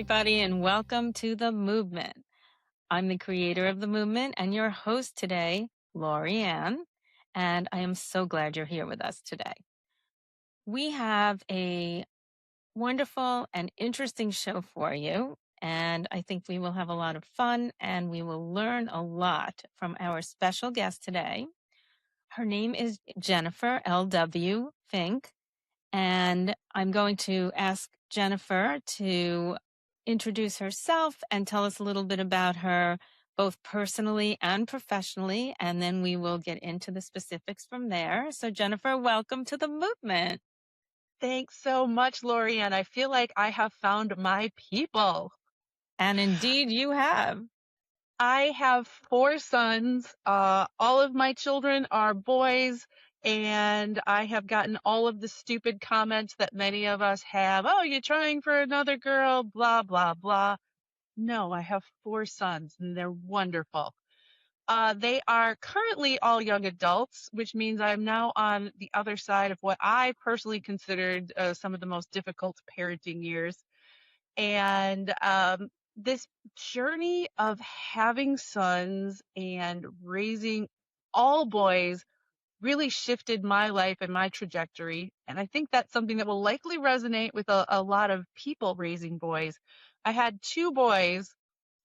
everybody, and welcome to the MOOBment. I'm the creator of the movement and your host today, Lori Ann, and I am so glad you're here with us today. We have a wonderful and interesting show for you, and I think we will have a lot of fun and we will learn a lot from our special guest today. Her name is Jennifer L.W. Fink, and I'm going to ask Jennifer to introduce herself and tell us a little bit about her, both personally and professionally, and then we will get into the specifics from there. So, Jennifer, welcome to the movement. Thanks so much, Lori, and I feel like I have found my people. And indeed, you have. I have 4 sons. All of my children are boys, and I have gotten all of the stupid comments that many of us have. Oh, you're trying for another girl, blah, blah, blah. No, I have 4 sons, and they're wonderful. They are currently all young adults, which means I'm now on the other side of what I personally considered some of the most difficult parenting years. And this journey of having sons and raising all boys really shifted my life and my trajectory. And I think that's something that will likely resonate with a lot of people raising boys. I had 2 boys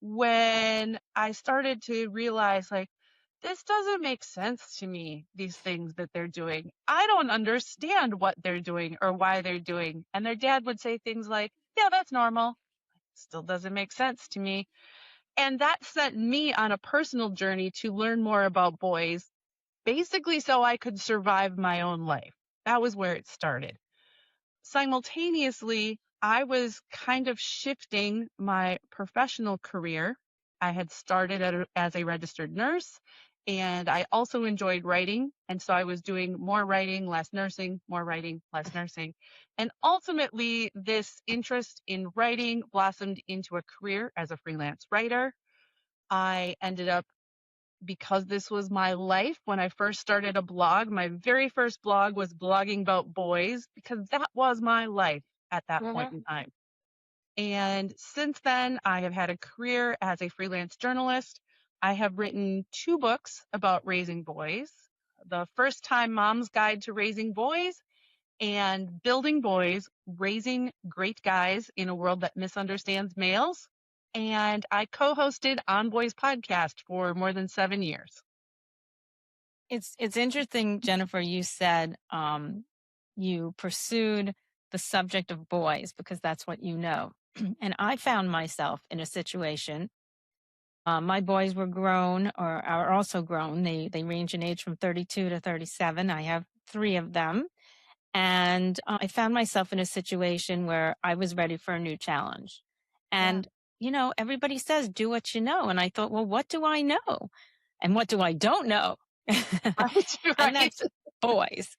when I started to realize, like, this doesn't make sense to me, these things that they're doing. I don't understand what they're doing or why they're doing. And their dad would say things like, yeah, that's normal. Still doesn't make sense to me. And that sent me on a personal journey to learn more about boys, basically so I could survive my own life. That was where it started. Simultaneously, I was kind of shifting my professional career. I had started as a registered nurse, and I also enjoyed writing. And so I was doing more writing, less nursing, more writing, less nursing. And ultimately, this interest in writing blossomed into a career as a freelance writer. I ended up, because this was my life, when I first started a blog, my very first blog was blogging about boys, because that was my life at that point in time. And since then, I have had a career as a freelance journalist. I have written 2 books about raising boys. The First Time Mom's Guide to Raising Boys and Building Boys, Raising Great Guys in a World That Misunderstands Males. And I co-hosted On Boys podcast for more than 7 years. It's interesting, Jennifer, you said you pursued the subject of boys because that's what you know. And I found myself in a situation. My boys were grown or are also grown. They range in age from 32 to 37. I have 3 of them. And I found myself in a situation where I was ready for a new challenge. And, you know, everybody says, do what you know. And I thought, well, what do I know? And what do I don't know? Right. And that's boys.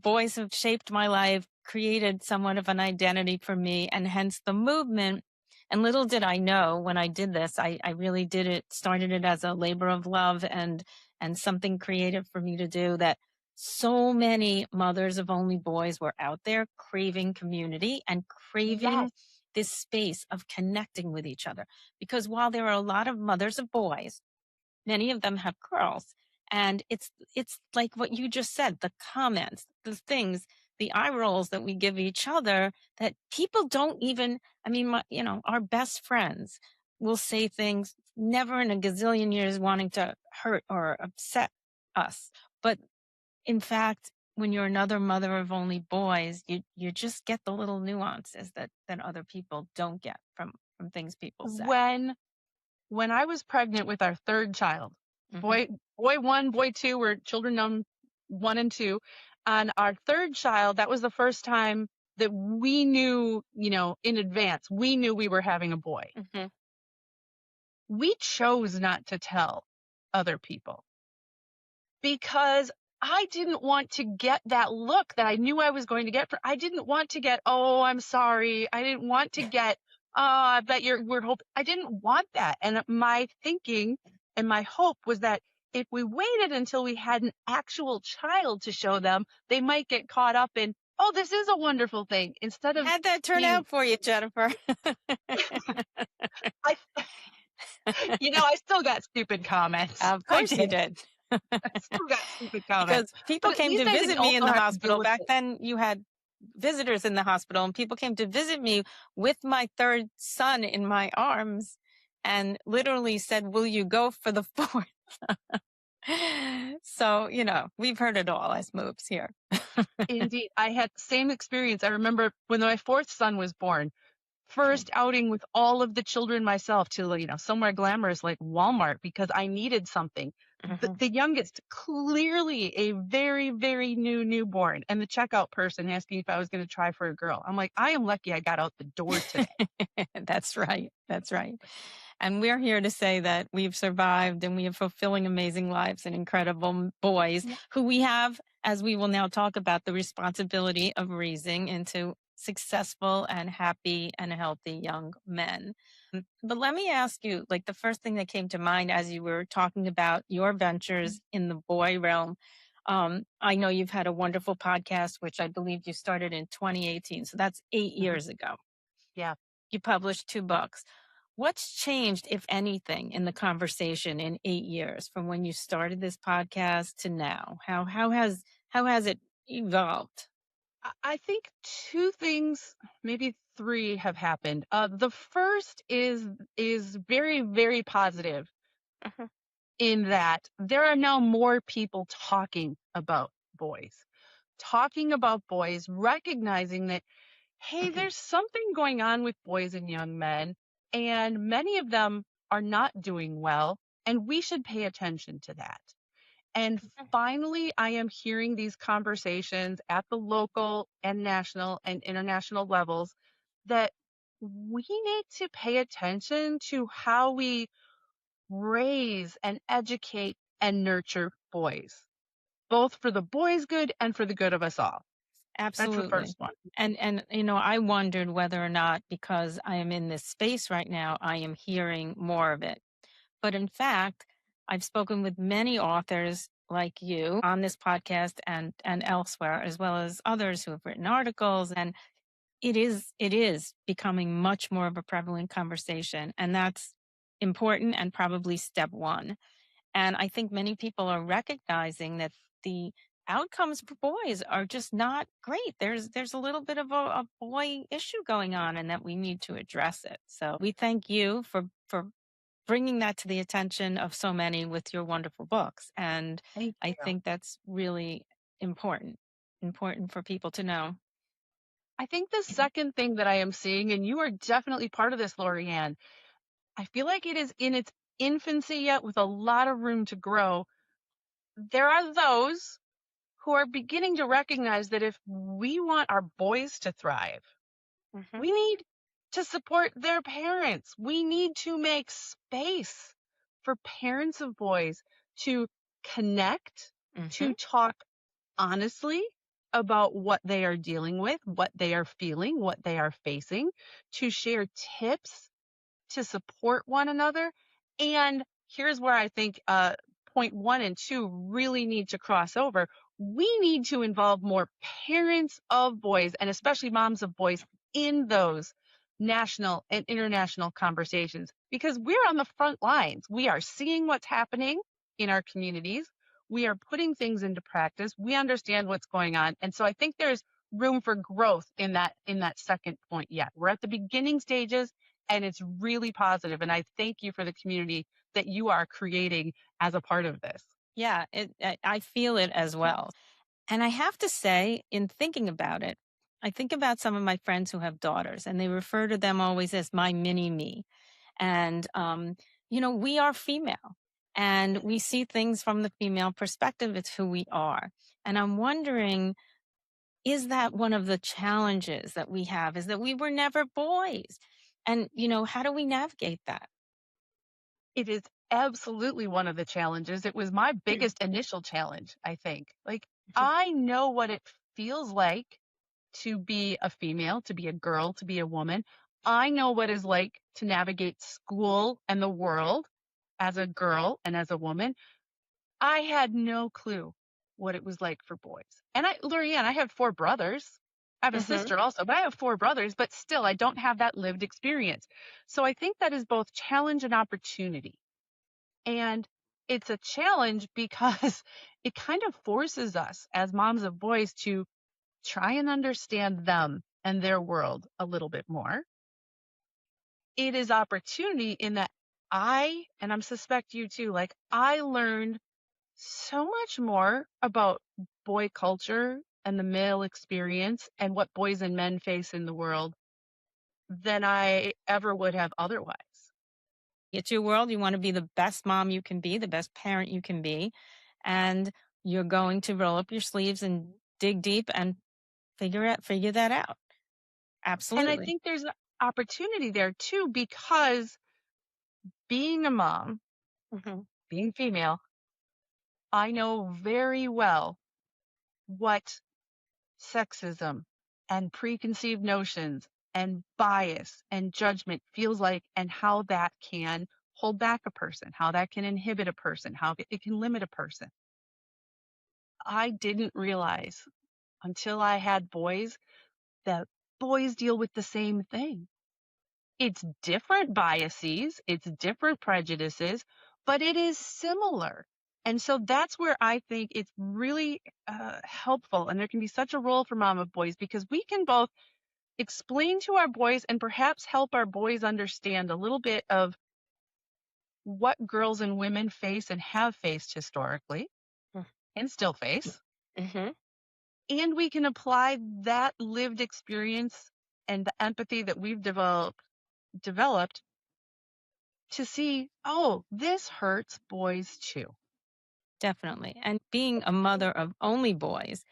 Boys have shaped my life, created somewhat of an identity for me, and hence the movement. And little did I know when I did this, I really did it, started it as a labor of love and something creative for me to do, that so many mothers of only boys were out there craving community and craving this space of connecting with each other. Because while there are a lot of mothers of boys, many of them have girls. And it's like what you just said, the comments, the things, the eye rolls that we give each other that people don't even, our best friends will say things never in a gazillion years wanting to hurt or upset us. But in fact, when you're another mother of only boys, you just get the little nuances that other people don't get from things people say. When I was pregnant with our 3rd child, boy 1, boy 2 were children number 1 and 2. On our 3rd child, that was the first time that we knew, in advance, we knew we were having a boy. We chose not to tell other people because I didn't want to get that look that I knew I was going to get. I didn't want to get, oh, I'm sorry. I didn't want to get, I bet we're hoping. I didn't want that. And my thinking and my hope was that if we waited until we had an actual child to show them, they might get caught up in, oh, this is a wonderful thing. Instead of How'd that turn being, out for you, Jennifer? I, I still got stupid comments. Of I course you did. did. I still got stupid comments. Because people But at came least to I didn't visit me in also the have to deal hospital. with Back it. then, you had visitors in the hospital, and people came to visit me with my third son in my arms and literally said, "Will you go for the fourth?" So, we've heard it all as moves here. Indeed, I had the same experience. I remember when my fourth son was born, first outing with all of the children myself to, somewhere glamorous like Walmart because I needed something. The, Mhm. the youngest, clearly a very, very new newborn, and the checkout person asking if I was going to try for a girl. I'm like, I am lucky I got out the door today. That's right. That's right. And we're here to say that we've survived and we have fulfilling, amazing lives and incredible boys Yeah. who we have, as we will now talk about, the responsibility of raising into successful and happy and healthy young men. But let me ask you, like the first thing that came to mind as you were talking about your ventures in the boy realm. I know you've had a wonderful podcast, which I believe you started in 2018. So that's 8 years ago. Yeah. You published 2 books. What's changed, if anything, in the conversation in 8 years from when you started this podcast to now? How has it evolved? I think two things, maybe three, have happened. The first is very, very positive Mhm, in that there are now more people talking about boys, recognizing that, hey, mhm, there's something going on with boys and young men, and many of them are not doing well, and we should pay attention to that. And mhm. finally, I am hearing these conversations at the local and national and international levels that we need to pay attention to how we raise and educate and nurture boys, both for the boys' good and for the good of us all. That's the Absolutely. first one. And I wondered whether or not because I am in this space right now, I am hearing more of it. But in fact, I've spoken with many authors like you on this podcast and elsewhere, as well as others who have written articles. And it is becoming much more of a prevalent conversation. And that's important and probably step one. And I think many people are recognizing that the outcomes for boys are just not great. There's a little bit of a boy issue going on and that we need to address it. So we thank you for bringing that to the attention of so many with your wonderful books. And Thank I you. think that's really important for people to know. I think the second thing that I am seeing, and you are definitely part of this, Lorianne, I feel like it is in its infancy yet with a lot of room to grow. There are those who are beginning to recognize that if we want our boys to thrive, Hmm. we need to support their parents. We need to make space for parents of boys to connect, Hmm. to talk honestly about what they are dealing with, what they are feeling, what they are facing, to share tips, to support one another. And here's where I think point one and two really need to cross over. We need to involve more parents of boys and especially moms of boys in those national and international conversations because we're on the front lines. We are seeing what's happening in our communities. We are putting things into practice. We understand what's going on. And so I think there's room for growth in that second point yet. We're at the beginning stages and it's really positive. And I thank you for the community that you are creating as a part of this. Yeah, I feel it as well. And I have to say, in thinking about it, I think about some of my friends who have daughters, and they refer to them always as my mini me. And, we are female and we see things from the female perspective. It's who we are. And I'm wondering, is that one of the challenges that we have is that we were never boys? And, how do we navigate that? It is absolutely one of the challenges. It was my biggest initial challenge, I think. Like, I know what it feels like to be a female, to be a girl, to be a woman. I know what it's like to navigate school and the world as a girl and as a woman. I had no clue what it was like for boys. And Lorianne, I have four brothers. I have a Mhm. sister also, but I have 4 brothers, but still I don't have that lived experience. So I think that is both challenge and opportunity. And it's a challenge because it kind of forces us as moms of boys to try and understand them and their world a little bit more. It is opportunity in that and I'm suspect you too, like I learned so much more about boy culture and the male experience and what boys and men face in the world than I ever would have otherwise. It's your world. You want to be the best mom you can be, the best parent you can be. And you're going to roll up your sleeves and dig deep and figure that out. And I Absolutely. think there's an opportunity there too, because being a mom, Mhm. being female, I know very well what sexism and preconceived notions and bias and judgment feels like and how that can hold back a person, how that can inhibit a person, how it can limit a person. I didn't realize until I had boys that boys deal with the same thing. It's different biases, it's different prejudices, but it is similar. And so that's where I think it's really helpful. And there can be such a role for mom of boys because we can both explain to our boys and perhaps help our boys understand a little bit of what girls and women face and have faced historically and still face. Mm-hmm. And we can apply that lived experience and the empathy that we've developed to see, oh, this hurts boys too. Definitely. And being a mother of only boys,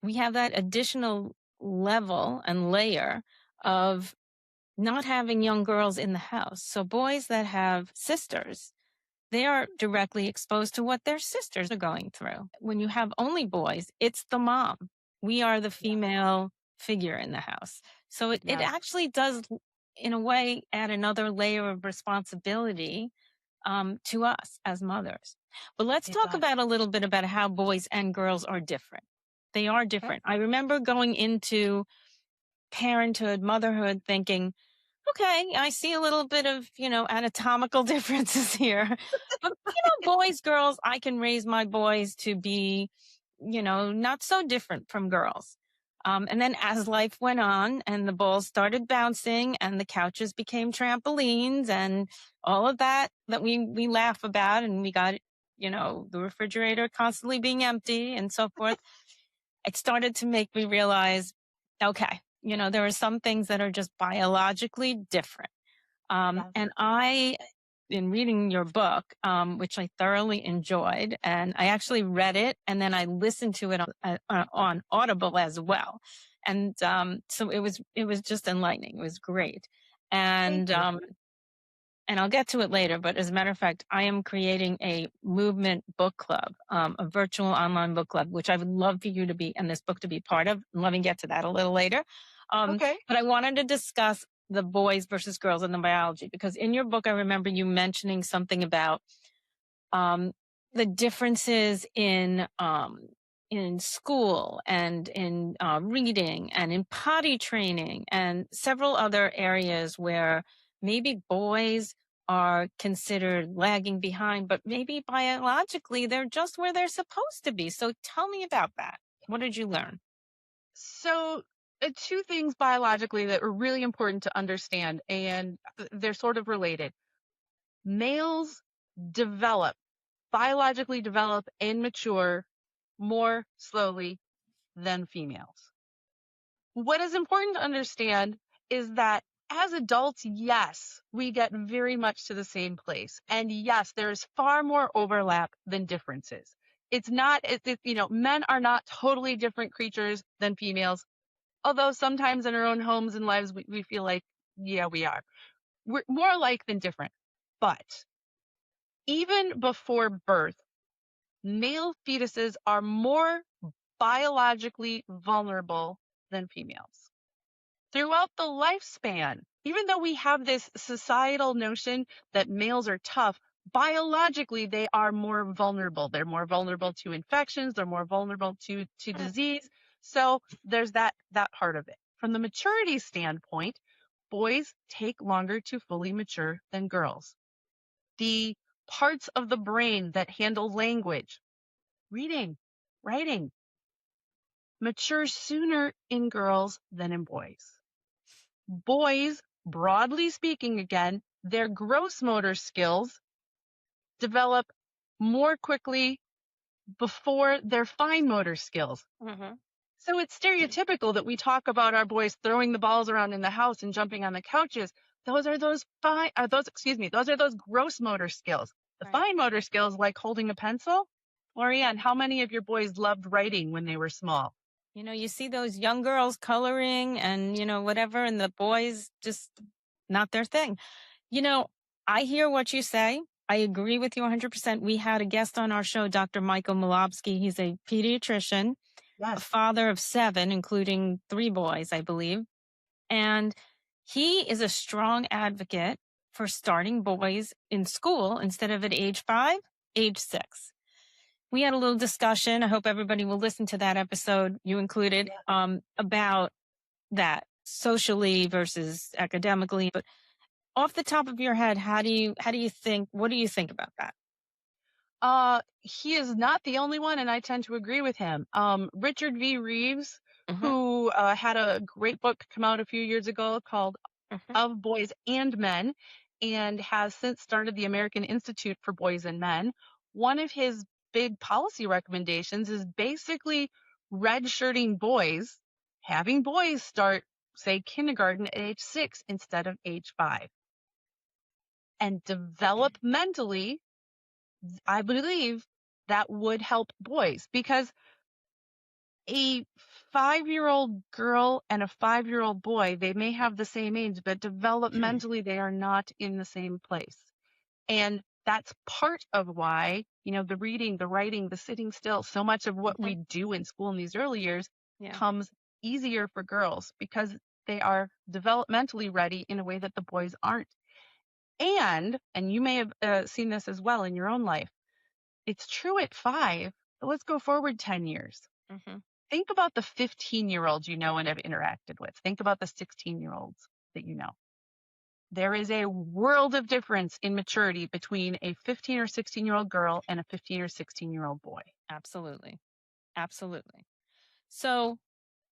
we have that additional level and layer of not having young girls in the house. So boys that have sisters, they are directly exposed to what their sisters are going through. When you have only boys, it's the mom. We are the Yes. female figure in the house. So it Yes, actually does, in a way, add another layer of responsibility to us as mothers. But let's it talk does. about a little bit about how boys and girls are different. They are Okay. different. I remember going into parenthood, motherhood, thinking, okay, I see a little bit of, anatomical differences here. But, boys, girls, I can raise my boys to be, not so different from girls. And then as life went on and the balls started bouncing and the couches became trampolines and all of that we laugh about, and we got, the refrigerator constantly being empty and so forth, it started to make me realize, okay, there are some things that are just biologically different. Yes. And in reading your book, which I thoroughly enjoyed, and I actually read it and then I listened to it on Audible as well. And so it was just enlightening. It was great. Thank And you. and I'll get to it later, but as a matter of fact, I am creating a movement book club, a virtual online book club, which I would love for you to be and this book to be part of. Let me get to that a little later. Okay. But I wanted to discuss the boys versus girls and the biology, because in your book, I remember you mentioning something about um, the differences in school and in reading and in potty training and several other areas where maybe boys are considered lagging behind, but maybe biologically they're just where they're supposed to be. So tell me about that. What did you learn? So, two things biologically that are really important to understand, and they're sort of related. Males develop, biologically develop and mature more slowly than females. What is important to understand is that as adults, yes, we get very much to the same place. And yes, there is far more overlap than differences. It's not, men are not totally different creatures than females, although sometimes in our own homes and lives, we feel like, yeah, we are. We're more alike than different. But even before birth, male fetuses are more biologically vulnerable than females. Throughout the lifespan, even though we have this societal notion that males are tough, biologically they are more vulnerable. They're more vulnerable to infections, they're more vulnerable to disease. So there's that part of it. From the maturity standpoint, boys take longer to fully mature than girls. The parts of the brain that handle language, reading, writing, mature sooner in girls than in boys. Boys, broadly speaking, again, their gross motor skills develop more quickly before their fine motor skills. Mm-hmm. So it's stereotypical that we talk about our boys throwing the balls around in the house and jumping on the couches. Those are those gross motor skills. The Right. fine motor skills, like holding a pencil. Lorianne, how many of your boys loved writing when they were small? You see those young girls coloring and, whatever, and the boys just not their thing. I hear what you say. I agree with you 100%. We had a guest on our show, Dr. Michael Malobsky. He's a pediatrician, a Yes. father of 7, including 3 boys, I believe. And he is a strong advocate for starting boys in school instead of at age 5, age 6. We had a little discussion. I hope everybody will listen to that episode you included, about that socially versus academically. But off the top of your head, what do you think about that? He is not the only one, and I tend to agree with him. Richard V. Reeves, Mm-hmm. who had a great book come out a few years ago called Of Boys and Men, and has since started the American Institute for Boys and Men. One of his big policy recommendations is basically redshirting boys, having boys start, say, kindergarten at age 6 instead of age 5. And developmentally, I believe that would help boys, because a 5-year-old girl and a 5-year-old boy, they may have the same age, but developmentally they are not in the same place. And that's part of why, the reading, the writing, the sitting still, so much of what we do in school in these early years comes easier for girls, because they are developmentally ready in a way that the boys aren't. And you may have seen this as well in your own life. It's true at 5, but let's go forward 10 years. Mm-hmm. Think about the 15-year-olds you know and have interacted with. Think about the 16-year-olds that you know. There is a world of difference in maturity between a 15 or 16-year-old girl and a 15 or 16-year-old boy. Absolutely. Absolutely. So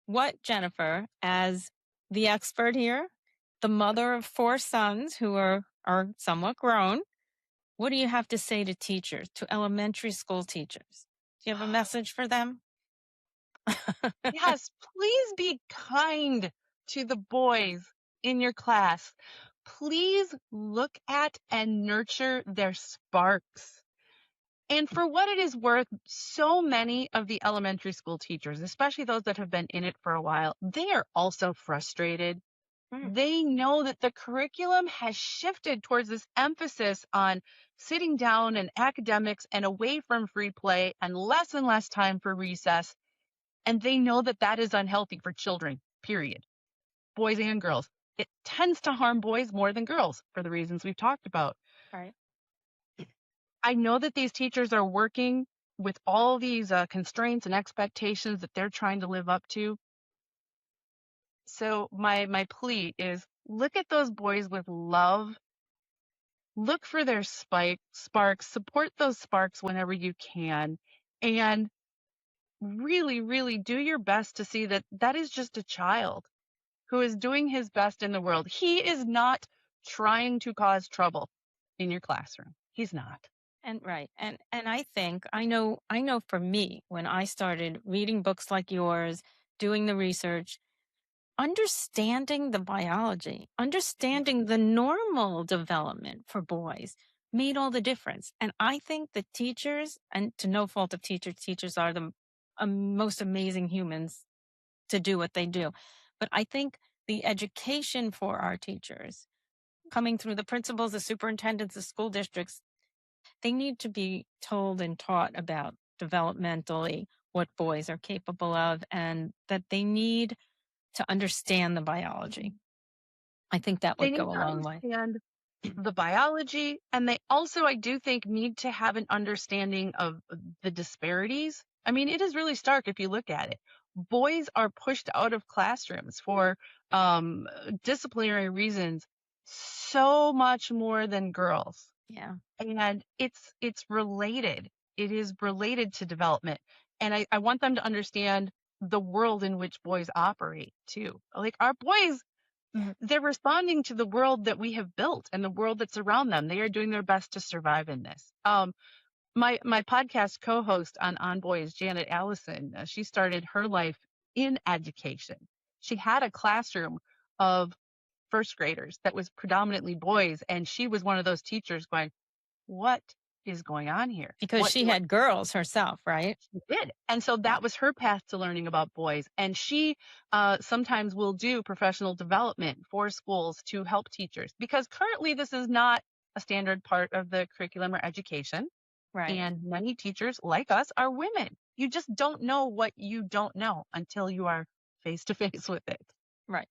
what, Jennifer, as the expert here, the mother of 4 sons who are somewhat grown, what do you have to say to teachers, to elementary school teachers? Do you have a message for them? Yes, please be kind to the boys in your class. Please look at and nurture their sparks. And for what it is worth, so many of the elementary school teachers, especially those that have been in it for a while, they are also frustrated. They know that the curriculum has shifted towards this emphasis on sitting down and academics and away from free play and less time for recess. And they know that that is unhealthy for children, period. Boys and girls. It tends to harm boys more than girls for the reasons we've talked about. Right. I know that these teachers are working with all these constraints and expectations that they're trying to live up to. So my plea is, look at those boys with love. Look for their sparks, support those sparks whenever you can, and really, really do your best to see that that is just a child who is doing his best in the world. He is not trying to cause trouble in your classroom. He's not. And right. And I think I know for me, when I started reading books like yours, doing the research, understanding the biology, understanding the normal development for boys made all the difference. And I think the teachers, and to no fault of teachers are the most amazing humans to do what they do. But I think the education for our teachers, coming through the principals, the superintendents, the school districts, they need to be told and taught about developmentally what boys are capable of, and that they need to understand the biology. I think that would go a long way. They need to understand the biology, and they also, I do think, need to have an understanding of the disparities. I mean, it is really stark if you look at it. boys are pushed out of classrooms for disciplinary reasons so much more than girls. Yeah. And it's related. It is related to development. And I want them to understand the world in which boys operate too. Like our boys, they're responding to the world that we have built and the world that's around them. They are doing their best to survive in this. My podcast co-host on Boys, Janet Allison, she started her life in education. She had a classroom of first graders that was predominantly boys, and she was one of those teachers going, what is going on here? Because she had girls herself, right? She did. And so that was her path to learning about boys. And she sometimes will do professional development for schools to help teachers, because currently this is not a standard part of the curriculum or education. Right. And many teachers like us are women. You just don't know what you don't know until you are face to face with it. Right.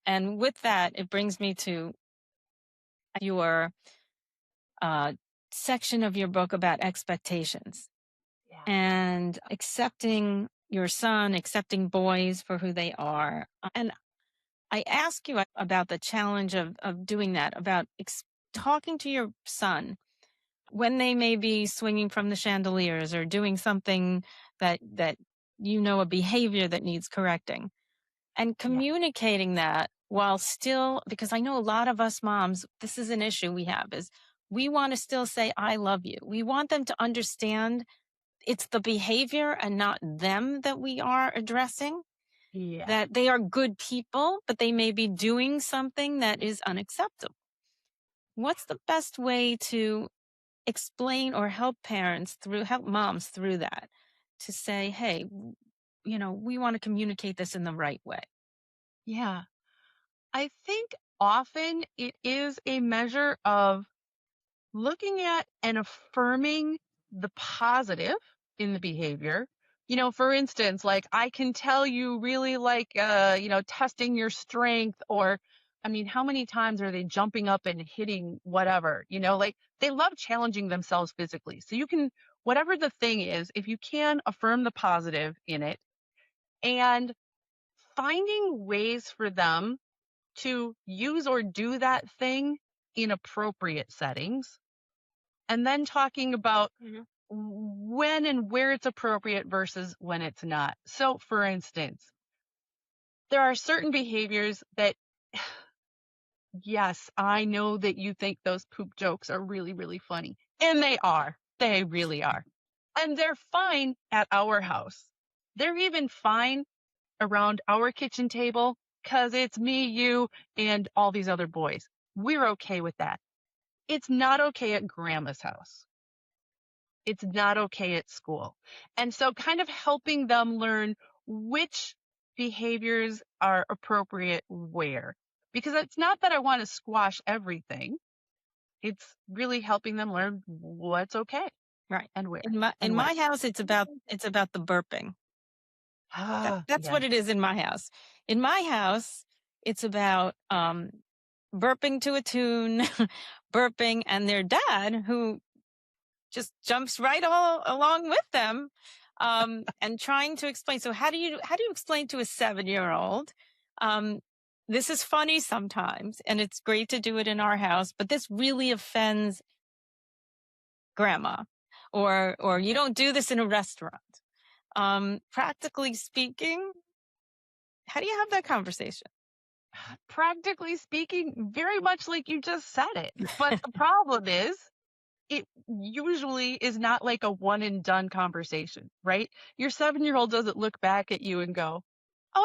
And with that, it brings me to your section of your book about expectations. Yeah. And accepting your son, accepting boys for who they are. And I ask you about the challenge of doing that, about talking to your son when they may be swinging from the chandeliers or doing something that a behavior that needs correcting, and communicating that while still, because I know a lot of us moms, this is an issue we have, is we want to still say, I love you. We want them to understand it's the behavior and not them that we are addressing. Yeah. That they are good people, but they may be doing something that is unacceptable. What's the best way to explain or help moms through that, to say, hey, we want to communicate this in the right way? Yeah. I think often it is a measure of looking at and affirming the positive in the behavior. For instance, like, I can tell you really like, testing your strength, or, I mean, how many times are they jumping up and hitting whatever, like they love challenging themselves physically. So you can, whatever the thing is, if you can affirm the positive in it and finding ways for them to use or do that thing in appropriate settings, and then talking about when and where it's appropriate versus when it's not. So, for instance, there are certain behaviors that, yes, I know that you think those poop jokes are really, really funny. And they are. They really are. And they're fine at our house. They're even fine around our kitchen table because it's me, you, and all these other boys. We're okay with that. It's not okay at grandma's house. It's not okay at school. And so kind of helping them learn which behaviors are appropriate where. Because it's not that I want to squash everything. It's really helping them learn what's okay. Right. And where. In my house, it's about the burping. That's what it is in my house. In my house, it's about burping to a tune, burping, and their dad, who just jumps right all along with them, and trying to explain. So how do you explain to a 7-year-old? This is funny sometimes, and it's great to do it in our house, but this really offends grandma, or you don't do this in a restaurant. Practically speaking, how do you have that conversation? Practically speaking, very much like you just said it. But the problem is, it usually is not like a one and done conversation, right? Your 7-year-old doesn't look back at you and go,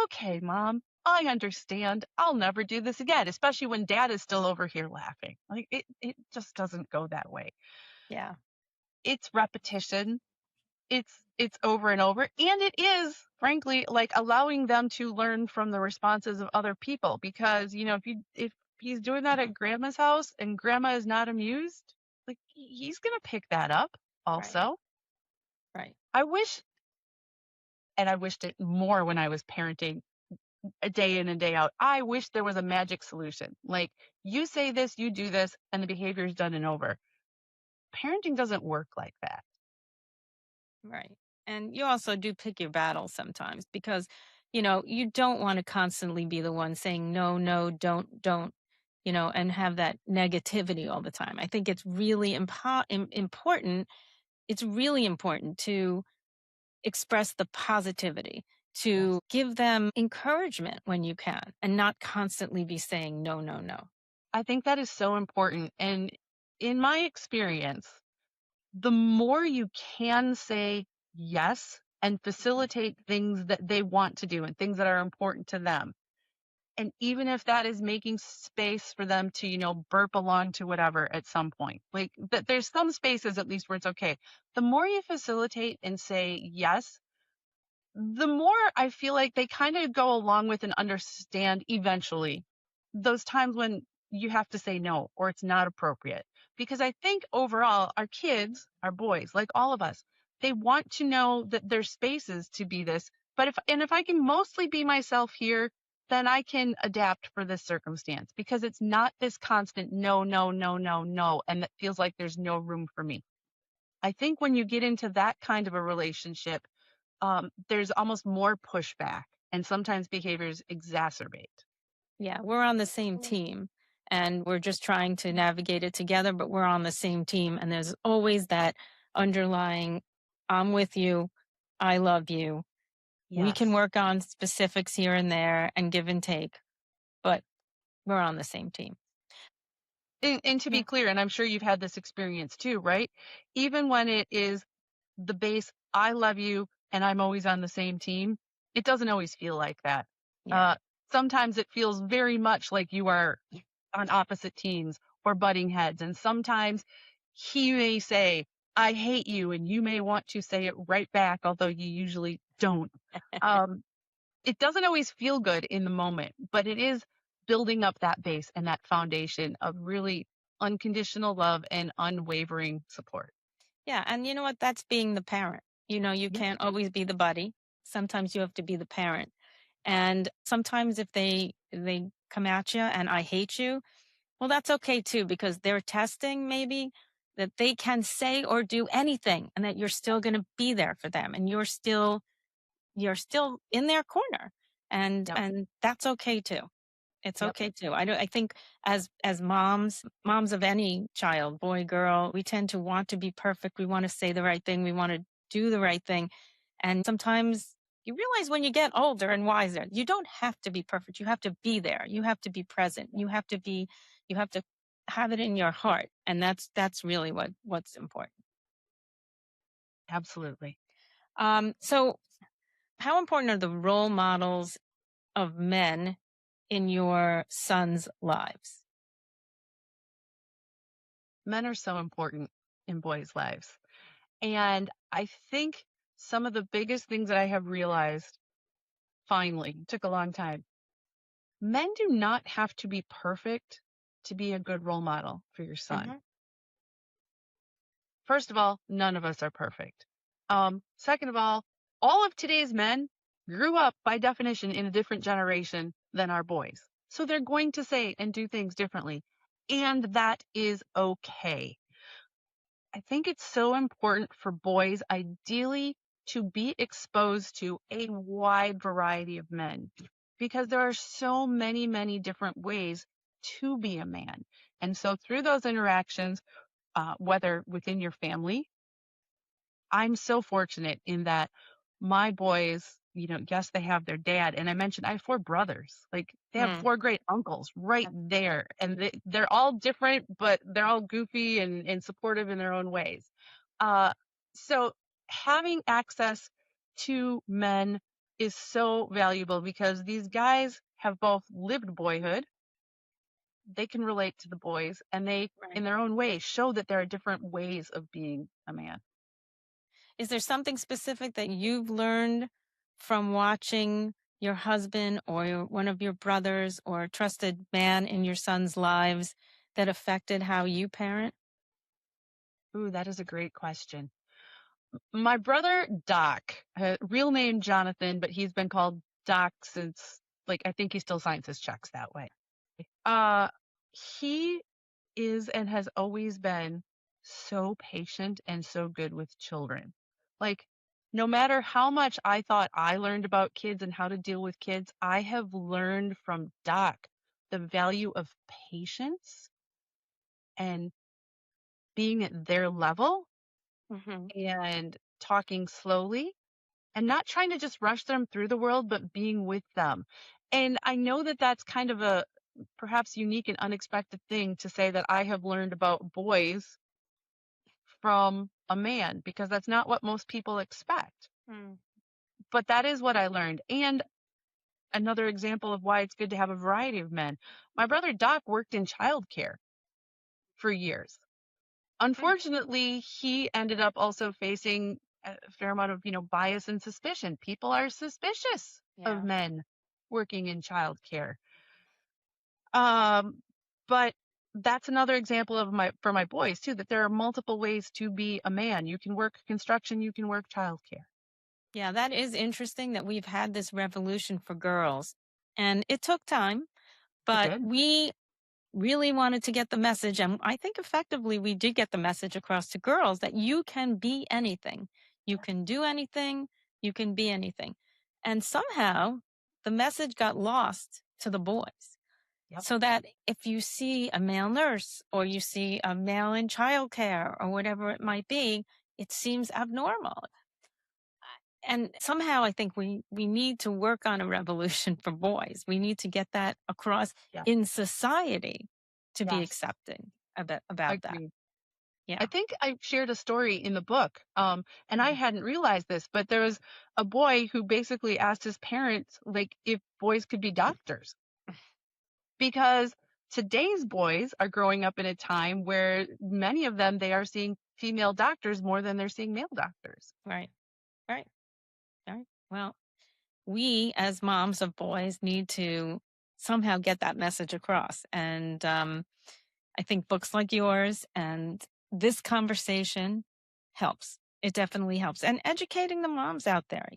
okay, mom, I understand. I'll never do this again, especially when dad is still over here laughing. Like, it just doesn't go that way. Yeah. It's repetition. It's over and over. And it is, frankly, like allowing them to learn from the responses of other people. Because, if he's doing that at grandma's house and grandma is not amused, like, he's going to pick that up also. Right. I wished it more when I was parenting, a day in and day out. I wish there was a magic solution. Like, you say this, you do this, and the behavior is done and over. Parenting doesn't work like that. Right. And you also do pick your battles sometimes because, you don't want to constantly be the one saying no, no, don't, and have that negativity all the time. I think it's really important. It's really important to express the positivity, Yes. to give them encouragement when you can, and not constantly be saying no, no, no. I think that is so important. And in my experience, the more you can say yes and facilitate things that they want to do and things that are important to them. And even if that is making space for them to, burp along to whatever at some point, like that there's some spaces at least where it's okay. The more you facilitate and say yes, the more I feel like they kind of go along with and understand eventually those times when you have to say no or it's not appropriate. Because I think overall, our kids, our boys, like all of us, they want to know that there's spaces to be this. But if I can mostly be myself here, then I can adapt for this circumstance because it's not this constant no, no, no, no, no. And that feels like there's no room for me. I think when you get into that kind of a relationship, there's almost more pushback and sometimes behaviors exacerbate. Yeah, we're on the same team and we're just trying to navigate it together, but we're on the same team. And there's always that underlying, I'm with you, I love you. We can Yes. work on specifics here and there and give and take, but we're on the same team. And to be Yeah. clear, and I'm sure you've had this experience too, right? Even when it is the base, I love you and I'm always on the same team, it doesn't always feel like that. Yeah. Uh, Sometimes it feels very much like you are on opposite teams or butting heads. And sometimes he may say, I hate you, and you may want to say it right back, although you usually don't. Um, it doesn't always feel good in the moment, but it is building up that base and that foundation of really unconditional love and unwavering support. Yeah. And you know what? That's being the parent. You Yeah, can't always be the buddy. Sometimes you have to be the parent. And sometimes if they come at you and I hate you, well, that's okay too, because they're testing maybe that they can say or do anything and that you're still going to be there for them and you're still in their corner. And yep, and that's okay too. It's yep, okay too. I think as moms of any child, boy, girl, we tend to want to be perfect. We want to say the right thing. We want to do the right thing. And sometimes you realize when you get older and wiser, you don't have to be perfect. You have to be there. You have to be present. You have to have it in your heart. And that's really what's important. absolutely. So how important are the role models of men in your sons' lives? Men are so important in boys' lives. And I think some of the biggest things that I have realized finally took a long time. Men do not have to be perfect to be a good role model for your son. Hmm. First of all, none of us are perfect. Second of all of today's men grew up by definition in a different generation than our boys. So they're going to say and do things differently. And that is okay. I think it's so important for boys, ideally, to be exposed to a wide variety of men because there are so many, many different ways to be a man. And so through those interactions, whether within your family, I'm so fortunate in that my boys, yes, they have their dad. And I mentioned I have four brothers. Like they have Mm. four great uncles right there. And they're all different, but they're all goofy and supportive in their own ways. Uh, so having access to men is so valuable because these guys have both lived boyhood, they can relate to the boys, and they, Right. in their own way, show that there are different ways of being a man. Is there something specific that you've learned from watching your husband or one of your brothers or a trusted man in your son's lives that affected how you parent? Ooh, that is a great question. My brother Doc, real name Jonathan, but he's been called Doc since, like, I think he still signs his checks that way. Uh, he is and has always been so patient and so good with children. Like, no matter how much I thought I learned about kids and how to deal with kids, I have learned from Doc the value of patience and being at their level Hmm. and talking slowly and not trying to just rush them through the world, but being with them. And I know that that's kind of a perhaps unique and unexpected thing to say that I have learned about boys from a man, because that's not what most people expect. Mm. But that is what I learned. And another example of why it's good to have a variety of men. My brother Doc worked in childcare for years. Mm. Unfortunately, he ended up also facing a fair amount of, bias and suspicion. People are suspicious of Yeah. men working in childcare. Um, but that's another example of for my boys too, that there are multiple ways to be a man. You can work construction, you can work childcare. Yeah, that is interesting that we've had this revolution for girls. And it took time, It but did. we really wanted to get the message. And I think effectively we did get the message across to girls that you can be anything. You Yes. can do anything. You can be anything. And somehow the message got lost to the boys. Yep. So that if you see a male nurse or you see a male in childcare or whatever it might be, it seems abnormal. And somehow I think we need to work on a revolution for boys. We need to get that across Yes. in society to be Yes. accepting about that. Agreed. I Yeah. think I shared a story in the book, and I hadn't realized this, but there was a boy who basically asked his parents, like, if boys could be doctors, because today's boys are growing up in a time where many of them, they are seeing female doctors more than they're seeing male doctors. Right. Right. Right. Well, we as moms of boys need to somehow get that message across. And I think books like yours and this conversation helps. It definitely helps. And educating the moms out there,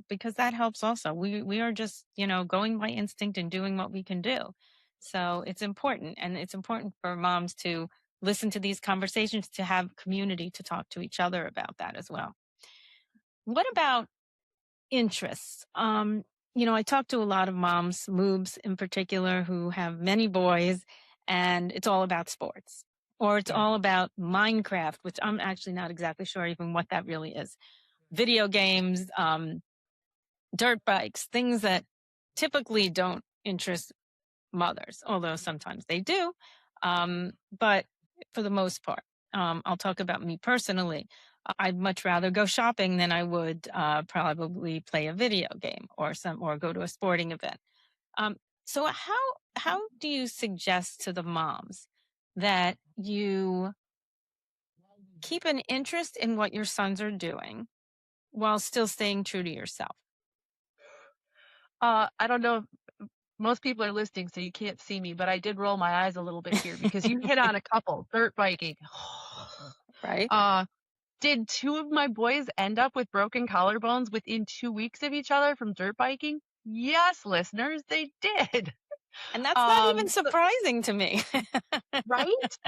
because that helps also. We are just, going by instinct and doing what we can do. So it's important. And it's important for moms to listen to these conversations, to have community to talk to each other about that as well. What about interests? I talk to a lot of moms, moobs in particular, who have many boys, and it's all about sports. Or it's Yeah. all about Minecraft, which I'm actually not exactly sure even what that really is. Video games, dirt bikes, things that typically don't interest mothers, although sometimes they do. But for the most part, I'll talk about me personally. I'd much rather go shopping than I would probably play a video game or go to a sporting event. Um, so how do you suggest to the moms that you keep an interest in what your sons are doing while still staying true to yourself? I don't know if most people are listening, so you can't see me, but I did roll my eyes a little bit here because you hit on a couple. Dirt biking. Right? uh, Did two of my boys end up with broken collarbones within 2 weeks of each other from dirt biking? Yes, listeners, they did. And that's not even So, surprising to me. right?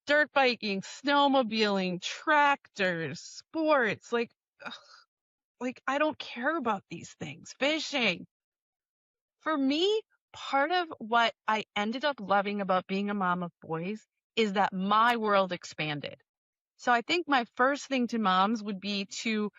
Dirt biking, snowmobiling, tractors, sports, ugh, I don't care about these things. Fishing. For me, part of what I ended up loving about being a mom of boys is that my world expanded. So I think my first thing to moms would be to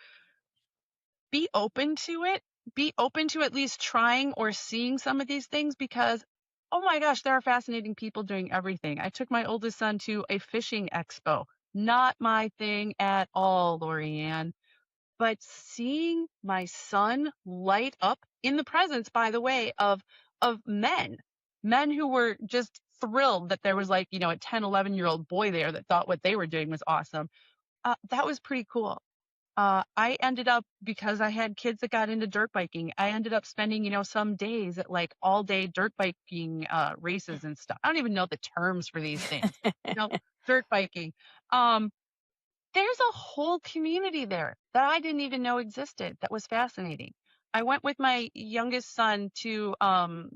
be open to it, be open to at least trying or seeing some of these things, because, oh my gosh, there are fascinating people doing everything. I took my oldest son to a fishing expo. Not my thing at all, Lorianne. But seeing my son light up in the presence, by the way, of men who were just thrilled that there was, like, a 10, 11-year-old boy there that thought what they were doing was awesome. That was pretty cool. I ended up, because I had kids that got into dirt biking, I ended up spending, some days at, like, all day dirt biking races and stuff. I don't even know the terms for these things. Dirt biking. Um, there's a whole community there that I didn't even know existed that was fascinating. I went with my youngest son to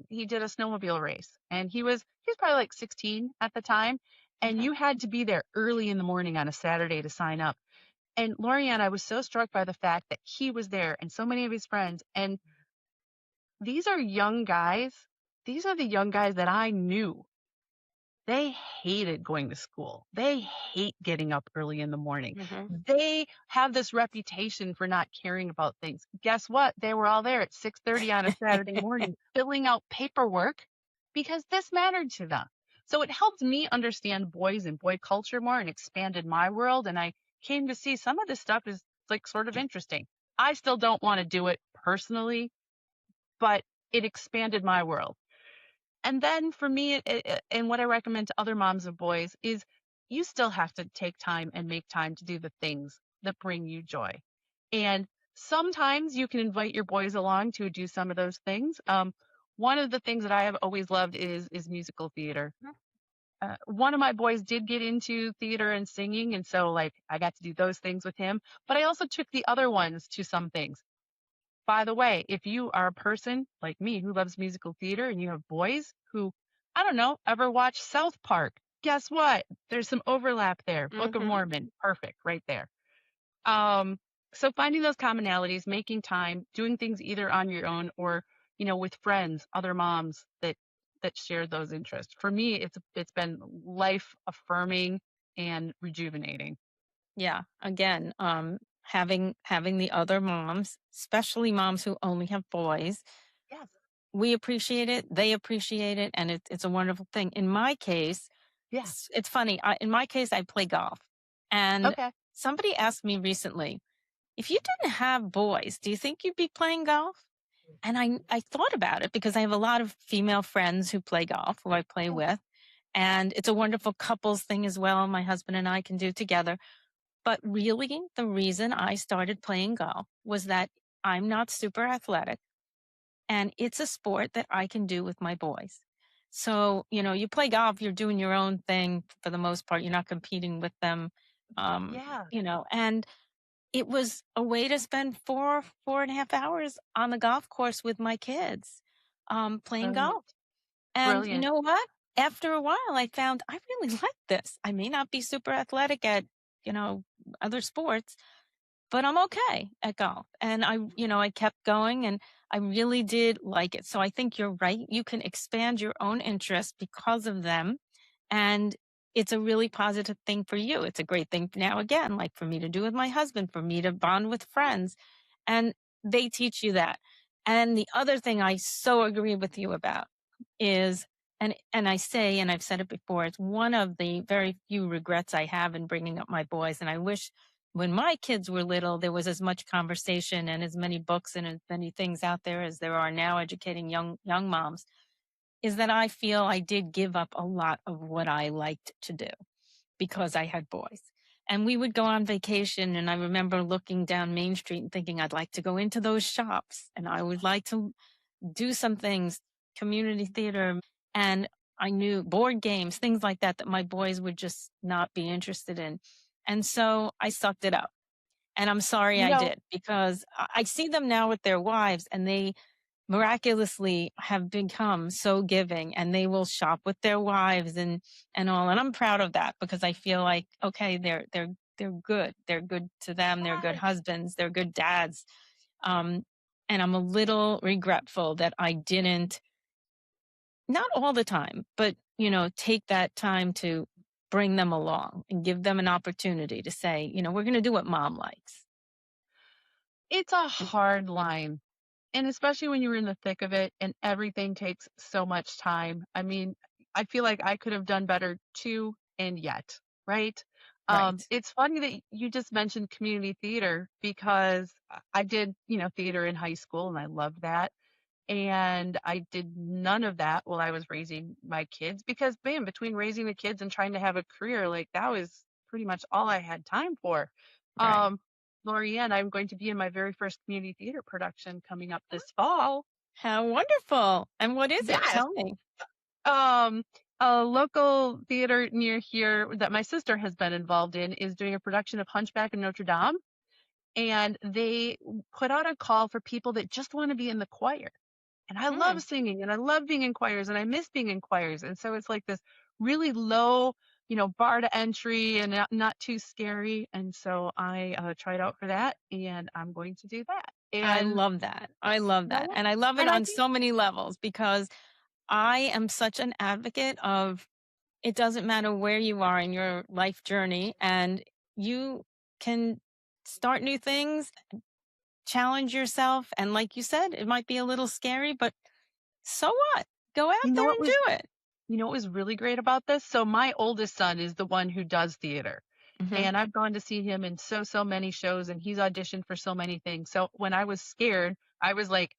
he did a snowmobile race, and he was probably like 16 at the time, and Mhm. you had to be there early in the morning on a Saturday to sign up. And Lorianne, I was so struck by the fact that he was there and so many of his friends. And these are young guys. These are the young guys that I knew. They hated going to school. They hate getting up early in the morning. Hmm. They have this reputation for not caring about things. Guess what? They were all there at 6:30 on a Saturday morning filling out paperwork because this mattered to them. So it helped me understand boys and boy culture more and expanded my world. And I came to see some of this stuff is like sort of interesting. I still don't want to do it personally, but it expanded my world. And then for me, and what I recommend to other moms of boys is you still have to take time and make time to do the things that bring you joy. And sometimes you can invite your boys along to do some of those things. One of the things that I have always loved is musical theater. One of my boys did get into theater and singing, and so like I got to do those things with him. But I also took the other ones to some things. By the way, if you are a person like me who loves musical theater and you have boys who, I don't know, ever watch South Park, guess what? There's some overlap there. Book of Hmm. Mormon, perfect, right there. Um, so finding those commonalities, making time, doing things either on your own or, with friends, other moms that share those interests. For me, it's been life affirming and rejuvenating. Yeah. Again, having the other moms, especially moms who only have boys, Yes. we appreciate it, they appreciate it, and it's a wonderful thing. In my case, Yeah. it's funny. In my case, I play golf, and Okay. somebody asked me recently, if you didn't have boys, do you think you'd be playing golf? And I thought about it because I have a lot of female friends who play golf, who I play Yeah. with, and it's a wonderful couples thing as well. My husband and I can do together. But really, the reason I started playing golf was that I'm not super athletic and it's a sport that I can do with my boys. So, you play golf, you're doing your own thing for the most part. You're not competing with them. Yeah. And it was a way to spend 4.5 hours on the golf course with my kids, playing golf. Brilliant. And you Brilliant. know what? After a while, I found I really like this. I may not be super athletic at, you know, other sports, but I'm okay at golf. And I kept going and I really did like it. So I think you're right. You can expand your own interests because of them. And it's a really positive thing for you. It's a great thing now, again, like for me to do with my husband, for me to bond with friends. And they teach you that. And the other thing I so agree with you about is, and I say, and I've said it before, it's one of the very few regrets I have in bringing up my boys. And I wish when my kids were little, there was as much conversation and as many books and as many things out there as there are now educating young moms, is that I feel I did give up a lot of what I liked to do because I had boys. And we would go on vacation, and I remember looking down Main Street and thinking I'd like to go into those shops and I would like to do some things, community theater, and I knew board games, things like that, that my boys would just not be interested in. And so I sucked it up. And I'm sorry You I know, did because I see them now with their wives and they miraculously have become so giving and they will shop with their wives and all. And I'm proud of that because I feel like, okay, they're good. They're good to them. They're good yes. husbands. They're good dads. Um, and I'm a little regretful that I didn't, not all the time, but take that time to bring them along and give them an opportunity to say, we're going to do what mom likes. It's a hard line. And especially when you're in the thick of it and everything takes so much time. I mean, I feel like I could have done better too, and yet, right? Right. It's funny that you just mentioned community theater because I did, theater in high school and I loved that. And I did none of that while I was raising my kids because, man, between raising the kids and trying to have a career, like that was pretty much all I had time for. Right. Um, Lorianne, I'm going to be in my very first community theater production coming up this fall. How wonderful. And what is it? Yes. Tell me. Um, a local theater near here that my sister has been involved in is doing a production of Hunchback of Notre Dame. And they put out a call for people that just want to be in the choir. And I Hmm. love singing and I love being in choirs and I miss being in choirs. And so it's like this really low bar to entry and not too scary. And so I tried out for that, and I'm going to do that. I And love that. I love yeah, that. And I love it and I on think so many levels because I am such an advocate of it doesn't matter where you are in your life journey and you can start new things, challenge yourself. And like you said, it might be a little scary, but so what? Go out you know there what and was do it. really great about this? So my oldest son is the one who does theater. Hmm. And I've gone to see him in so many shows, and he's auditioned for so many things. So when I was scared, I was like,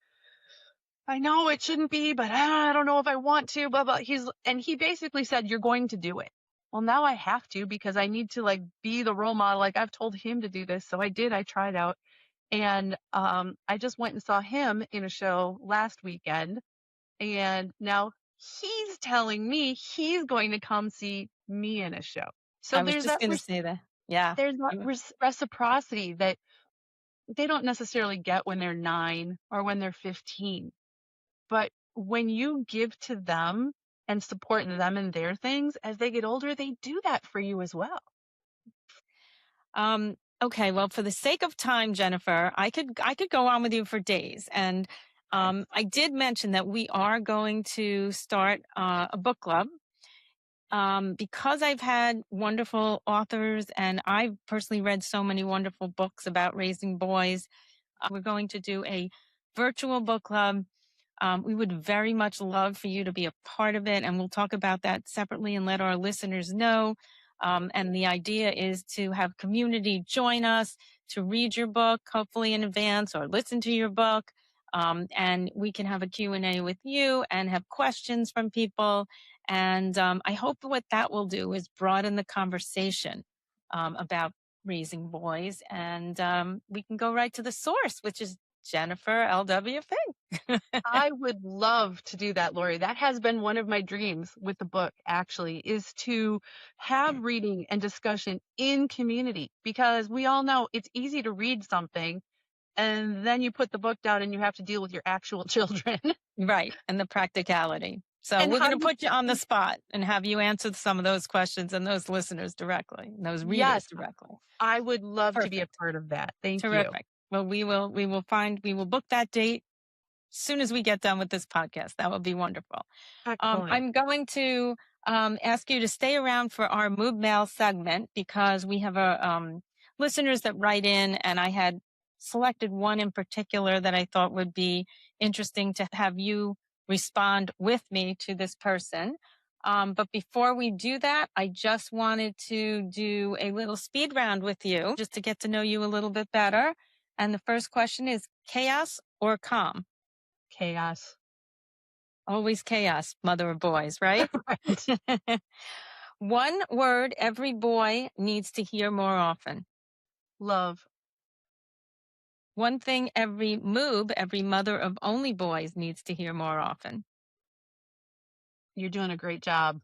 I know it shouldn't be, but I don't know if I want to, blah, blah. He basically said, you're going to do it. Well, now I have to because I need to like be the role model. Like I've told him to do this. So I did. I tried out. And I just went and saw him in a show last weekend. And now he's telling me he's going to come see me in a show. So I was just going to say that. Yeah. there's that reciprocity that they don't necessarily get when they're 9 or when they're 15. But when you give to them and support them in their things as they get older, they do that for you as well. Okay. Well, for the sake of time, Jennifer, I could go on with you for days. And Okay. I did mention that we are going to start a book club. Because I've had wonderful authors and I've personally read so many wonderful books about raising boys, we're going to do a virtual book club. We would very much love for you to be a part of it, and we'll talk about that separately and let our listeners know. And the idea is to have community join us to read your book, hopefully in advance, or listen to your book. And we can have a Q&A with you and have questions from people. And I hope what that will do is broaden the conversation about raising boys. And we can go right to the source, which is Jennifer L.W. Fink. I would love to do that, Lori. That has been one of my dreams with the book, actually, is to have reading and discussion in community because we all know it's easy to read something and then you put the book down and you have to deal with your actual children. Right. And the practicality. So And we're how going do to you put you on the spot and have you answer some of those questions and those listeners directly, and those Yes, readers directly. I would love to be a Perfect. part of that. Thank you. Terrific. Well, we will book that date as soon as we get done with this podcast. That would be wonderful. Excellent. I'm going to ask you to stay around for our Moob Mail segment because we have listeners that write in, and I had selected one in particular that I thought would be interesting to have you respond with me to this person. But before we do that, I just wanted to do a little speed round with you just to get to know you a little bit better. And the first question is chaos or calm? Chaos. Always chaos, mother of boys, right? Right. One word every boy needs to hear more often. Love. One thing every every mother of only boys needs to hear more often. You're doing a great job.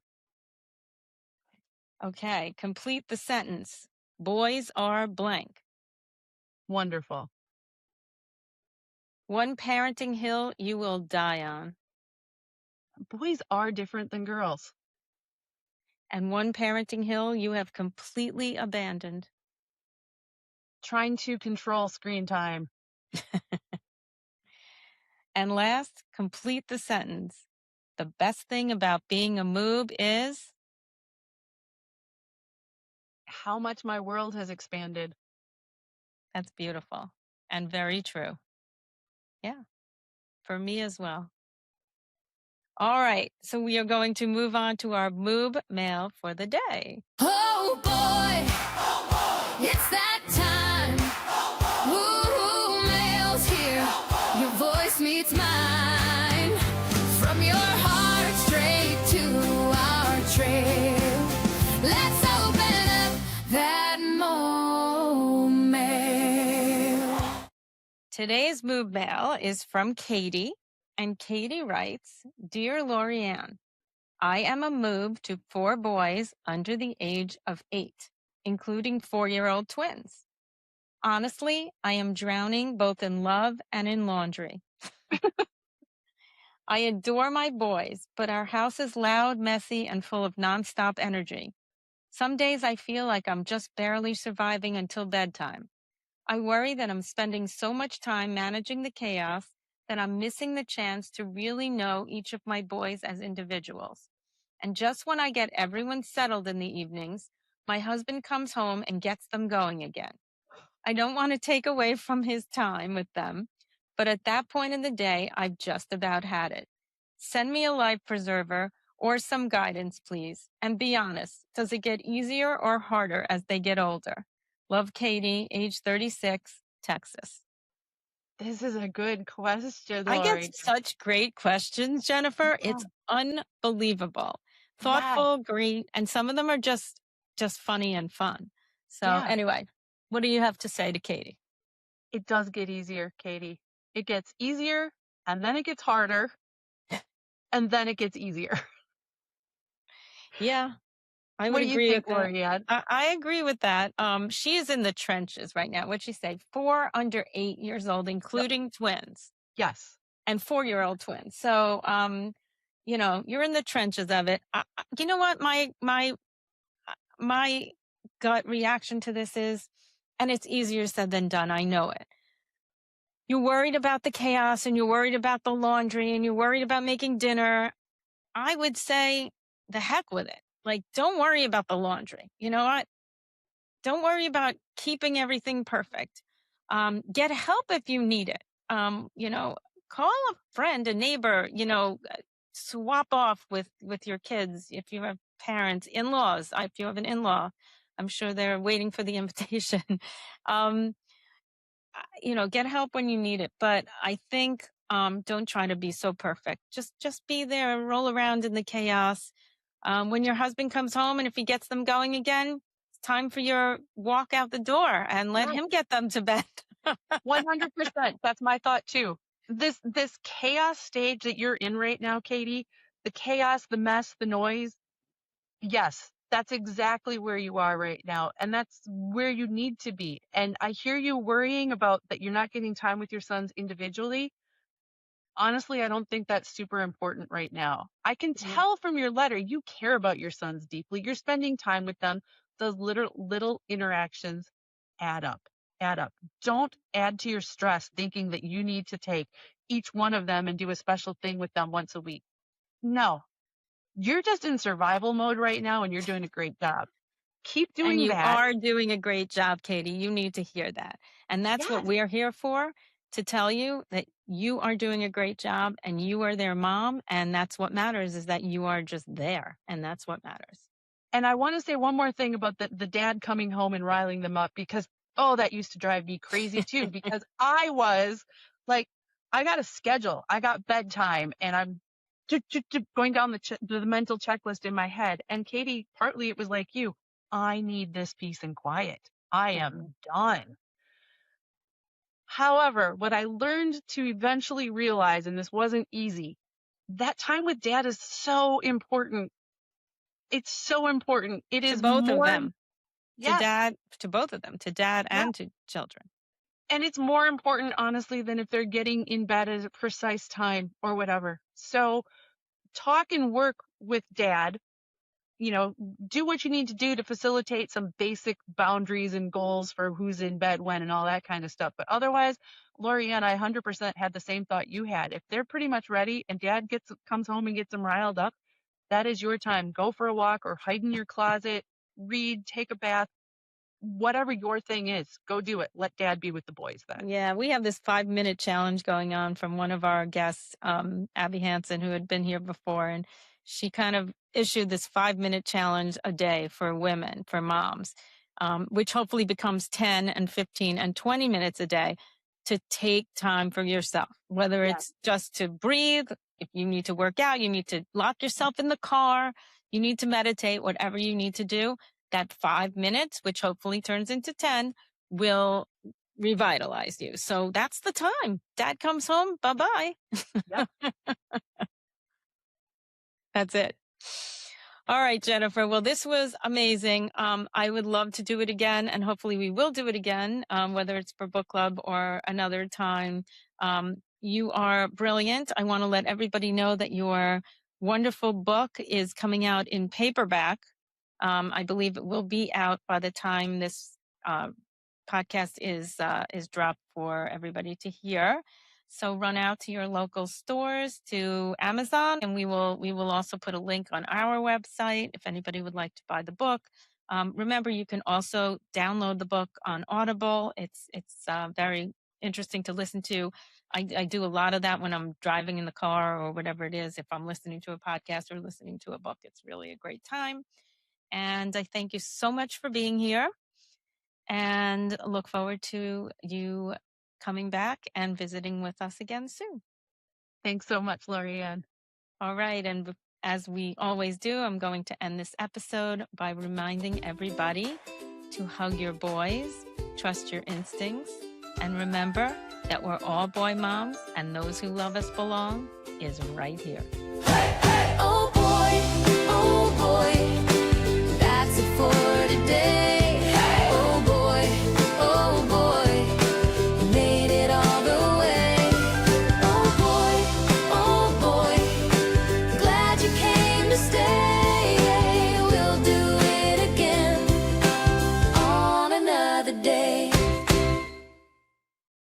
Okay, complete the sentence. Boys are blank. Wonderful. One parenting hill you will die on. Boys are different than girls. And one parenting hill you have completely abandoned. Trying to control screen time. And last, complete the sentence. The best thing about being a moob is How much my world has expanded. that's beautiful and very true. Yeah, for me as well. All right, so we are going to move on to our Moob mail for the day. Oh boy, it's that time. Woo, mail's here. Your voice meets mine. From your heart straight to our trail. Let's open up that mail. Today's Moob mail is from Katie, and Katie writes, Dear Lorianne, I am a moob to 4 boys under the age of 8, including 4-year-old twins. Honestly, I am drowning both in love and in laundry. I adore my boys, but our house is loud, messy, and full of nonstop energy. Some days I feel like I'm just barely surviving until bedtime. I worry that I'm spending so much time managing the chaos that I'm missing the chance to really know each of my boys as individuals. And just when I get everyone settled in the evenings, my husband comes home and gets them going again. I don't want to take away from his time with them, but at that point in the day, I've just about had it. Send me a life preserver or some guidance, please. And be honest, does it get easier or harder as they get older? Love, Katie, age 36, Texas. This is a good question, I Lori. get such great questions, Jennifer. It's unbelievable. Yeah. Thoughtful, great, and some of them are just funny and fun. So Yeah. anyway, what do you have to say to Katie? It does get easier, Katie. It gets easier, and then it gets harder, and then it gets easier. Yeah, I What would do you agree think, with that. Lorianne? I agree with that. She is in the trenches right now. What'd she say? 4 under 8 years old, including twins, Yes. and 4-year-old twins. So, you're in the trenches of it. You know what? My gut reaction to this is, and it's easier said than done. I know it. You're worried about the chaos and you're worried about the laundry and you're worried about making dinner. I would say the heck with it. Like, don't worry about the laundry. You know what? Don't worry about keeping everything perfect. Get help if you need it. Call a friend, a neighbor, swap off with your kids. If you have parents, in-laws, if you have an in-law, I'm sure they're waiting for the invitation. Get help when you need it. But I think, don't try to be so perfect. Just be there, roll around in the chaos. When your husband comes home and if he gets them going again, it's time for your walk out the door and let him get them to bed. 100%. That's my thought too. This chaos stage that you're in right now, Katie, the chaos, the mess, the noise. Yes, that's exactly where you are right now. And that's where you need to be. And I hear you worrying about that you're not getting time with your sons individually. Honestly, I don't think that's super important right now. I can tell from your letter you care about your sons deeply. You're spending time with them. Those little interactions add up. Add up. Don't add to your stress thinking that you need to take each one of them and do a special thing with them once a week. No. You're just in survival mode right now and you're doing a great job. Keep doing and you that. are doing a great job, Katie. You need to hear that. And that's what Yes. we're here for, to tell you that you are doing a great job and you are their mom. And that's what matters, is that you are just there. And that's what matters. And I want to say one more thing about the dad coming home and riling them up, because, oh, that used to drive me crazy too, because I was like, I got a schedule, I got bedtime, and I'm going down the mental checklist in my head. And Katie, partly it was like you, I need this peace and quiet. I am done. However, what I learned to eventually realize, and this wasn't easy, that time with dad is so important. It's so important. It is To both more, of them. yes, To both of them, to dad and to children. and it's more important, honestly, than if they're getting in bed at a precise time or whatever. So talk and work with dad. Do what you need to do to facilitate some basic boundaries and goals for who's in bed when and all that kind of stuff. But otherwise, Lori and I 100% had the same thought you had. If they're pretty much ready and dad comes home and gets them riled up, that is your time. Go for a walk or hide in your closet, read, take a bath, whatever your thing is, go do it. Let dad be with the boys then. Yeah, we have this 5-minute challenge going on from one of our guests, Abby Hansen, who had been here before. And she kind of issued this 5-minute challenge a day for women, for moms, which hopefully becomes 10 and 15 and 20 minutes a day to take time for yourself, whether it's just to breathe, if you need to work out, you need to lock yourself in the car, you need to meditate, whatever you need to do. That 5 minutes, which hopefully turns into 10, will revitalize you. So that's the time. Dad comes home. Bye-bye. Yep. That's it. All right, Jennifer. Well, this was amazing. I would love to do it again, and hopefully we will do it again, whether it's for book club or another time. You are brilliant. I want to let everybody know that your wonderful book is coming out in paperback I believe it will be out by the time this podcast is dropped for everybody to hear. So run out to your local stores, to Amazon, and we will also put a link on our website if anybody would like to buy the book. Remember, you can also download the book on Audible. It's very interesting to listen to. I do a lot of that when I'm driving in the car or whatever it is. If I'm listening to a podcast or listening to a book, it's really a great time. And I thank you so much for being here, and look forward to you coming back and visiting with us again soon. Thanks so much, Lorianne. All right. And as we always do, I'm going to end this episode by reminding everybody to hug your boys, trust your instincts, and remember that we're all boy moms, and those who love us belong is right here. Hey, hey!